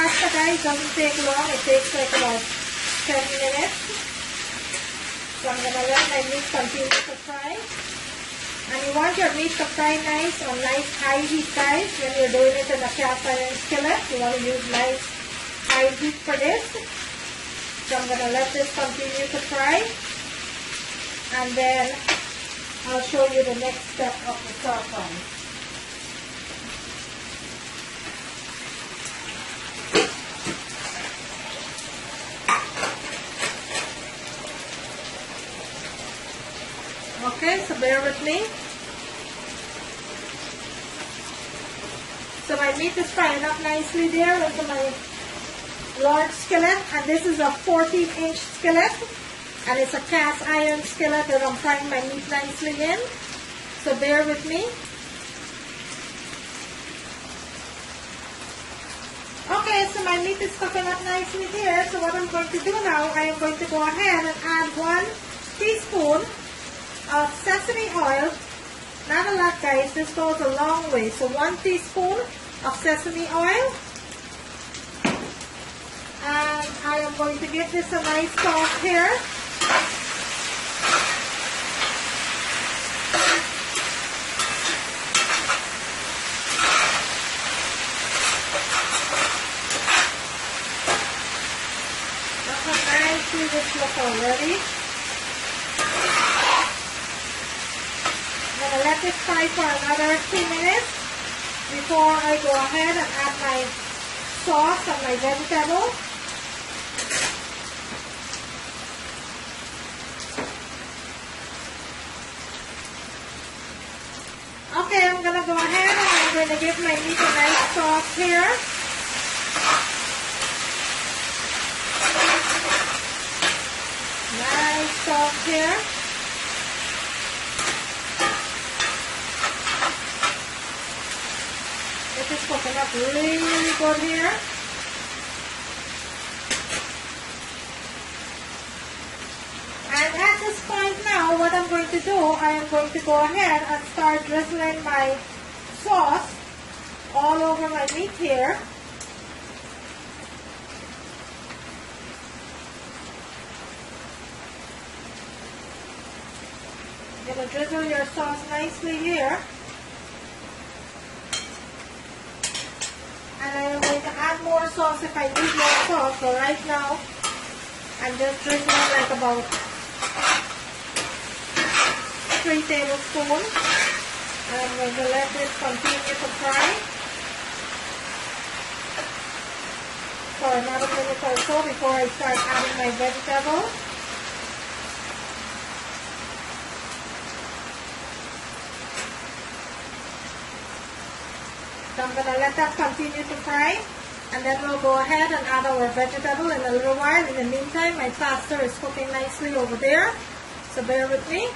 pasta, guys. Doesn't take long. It takes like about 10 minutes. So I'm gonna let my meat continue to fry. And you want your meat to fry nice on nice high heat, guys. When you're doing it in a cast iron skillet, you want to use nice high heat for this. So I'm gonna let this continue to fry. And then I'll show you the next step of the stir fry. Okay, so bear with me. So my meat is frying up nicely there into my large skillet, and this is a 14-inch skillet, and it's a cast iron skillet that I'm frying my meat nicely in. So bear with me. Okay, so my meat is cooking up nicely here. So what I'm going to do now, I am going to go ahead and add 1 teaspoon of sesame oil. Not a lot, guys. This goes a long way. So 1 teaspoon of sesame oil. And I am going to give this a nice sauce here. Look how nicely this looks already. I'm going to let this fry for another 2 minutes before I go ahead and add my sauce and my vegetable. Okay, I'm going to go ahead and I'm going to give my meat a nice sauce here. Nice sauce here. This is cooking up really good here. And at this point now, what I'm going to do, I am going to go ahead and start drizzling my sauce all over my meat here. You're going to drizzle your sauce nicely here. And I am going to add more sauce if I need more sauce. So right now, I'm just drizzling like about 3 tablespoons. And I'm going to let this continue to fry for another minute or so before I start adding my vegetables. So I'm going to let that continue to fry, and then we'll go ahead and add our vegetable in a little while. In the meantime, my pasta is cooking nicely over there, so bear with me.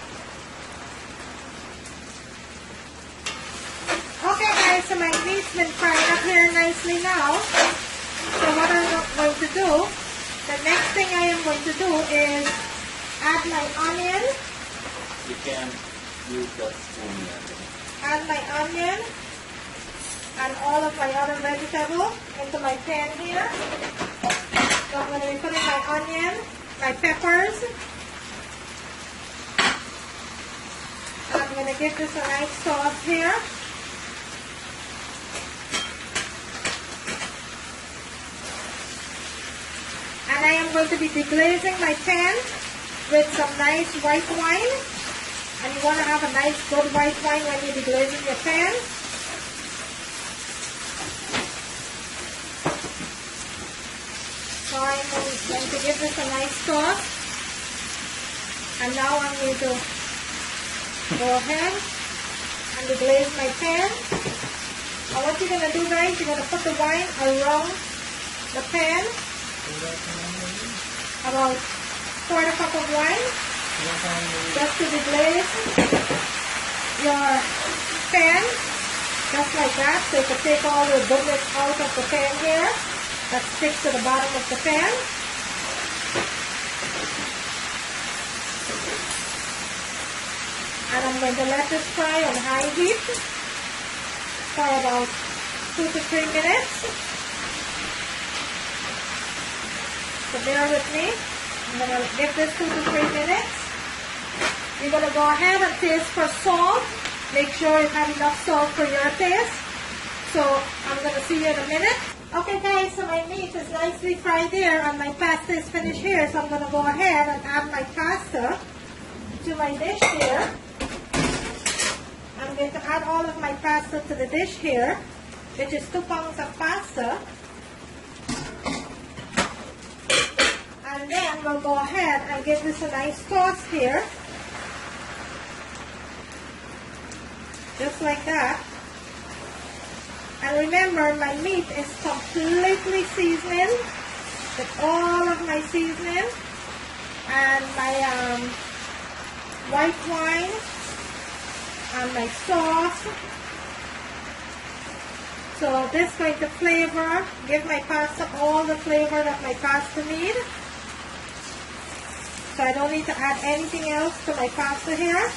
Okay guys, so my meat's been frying up here nicely now. So what I'm going to do, the next thing I am going to do is add my onion. You can use the spoon here. Add my onion and all of my other vegetables into my pan here. So I'm going to be putting my onion, my peppers, and I'm going to give this a nice sauce here. And I am going to be deglazing my pan with some nice white wine. And you want to have a nice good white wine when you're deglazing your pan. So I'm going to give this a nice sauce. And now I'm going to go ahead and deglaze my pan. And what you're going to do, guys, you're going to put the wine around the pan. About 1/4 cup of wine. Just to deglaze your pan. Just like that. So you can take all the goodness out of the pan here. That sticks to the bottom of the pan. And I'm going to let this fry on high heat for about 2 to 3 minutes. So bear with me. I'm going to give this 2 to 3 minutes. You're going to go ahead and taste for salt. Make sure you have enough salt for your taste. So I'm going to see you in a minute. Okay guys, so my meat is nicely fried there and my pasta is finished here. So I'm going to go ahead and add my pasta to my dish here. I'm going to add all of my pasta to the dish here, which is 2 pounds of pasta. And then we'll go ahead and give this a nice toss here. Just like that. And remember, my meat is completely seasoned with all of my seasoning and my white wine and my sauce. So this is going to flavor, give my pasta all the flavor that my pasta needs. So I don't need to add anything else to my pasta here.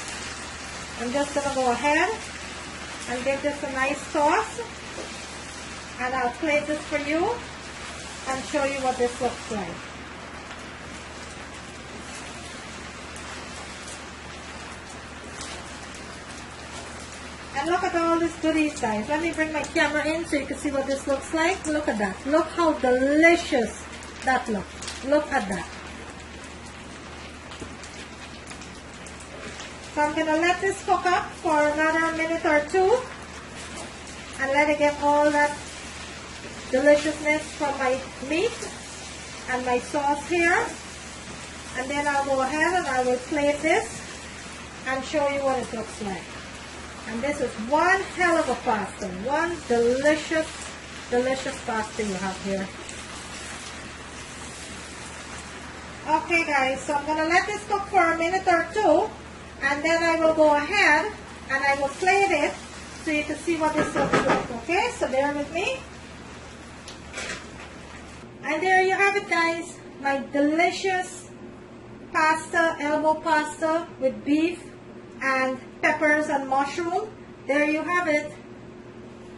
I'm just going to go ahead and give this a nice sauce. And I'll plate this for you and show you what this looks like. And look at all these goodies, guys. Let me bring my camera in so you can see what this looks like. Look at that. Look how delicious that looks. Look at that. So I'm going to let this cook up for another minute or 2 and let it get all that deliciousness from my meat and my sauce here. And then I'll go ahead and I will plate this and show you what it looks like. And this is one hell of a pasta. One delicious, delicious pasta you have here. Okay guys, so I'm going to let this cook for a minute or 2. And then I will go ahead and I will plate it so you can see what this looks like. Okay, so bear with me. And there you have it, guys. My delicious pasta, elbow pasta with beef and peppers and mushroom. There you have it.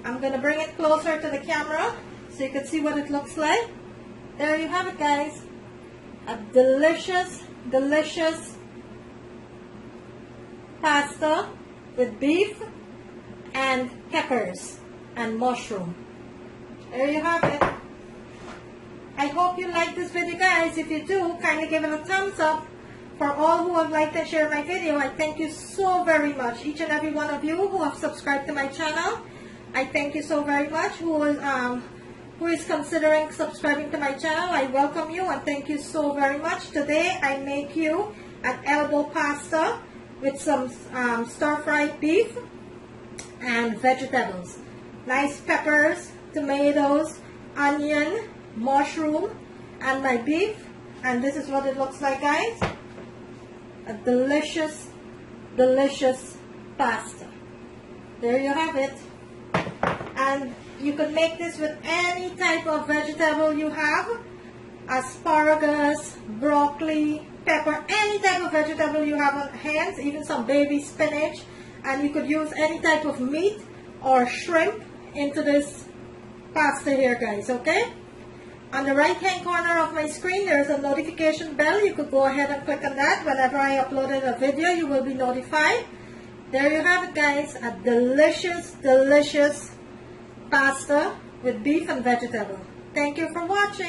I'm going to bring it closer to the camera so you can see what it looks like. There you have it, guys. A delicious, delicious pasta with beef and peppers and mushroom. There you have it. I hope you like this video, guys. If you do, kindly give it a thumbs up. For all who have liked and shared my video, I thank you so very much. Each and every one of you who have subscribed to my channel, I thank you so very much. Who is considering subscribing to my channel, I welcome you and thank you so very much. Today, I make you an elbow pasta with some stir-fried beef and vegetables. Nice peppers, tomatoes, onion, mushroom, and my beef. And this is what it looks like, guys. A delicious, delicious pasta. There you have it. And you can make this with any type of vegetable you have. Asparagus, broccoli, pepper, any type of vegetable you have on hand, even some baby spinach. And you could use any type of meat or shrimp into this pasta here, guys, okay? On the right hand corner of my screen, there's a notification bell. You could go ahead and click on that. Whenever I uploaded a video, you will be notified. There you have it, guys. A delicious, delicious pasta with beef and vegetable. Thank you for watching.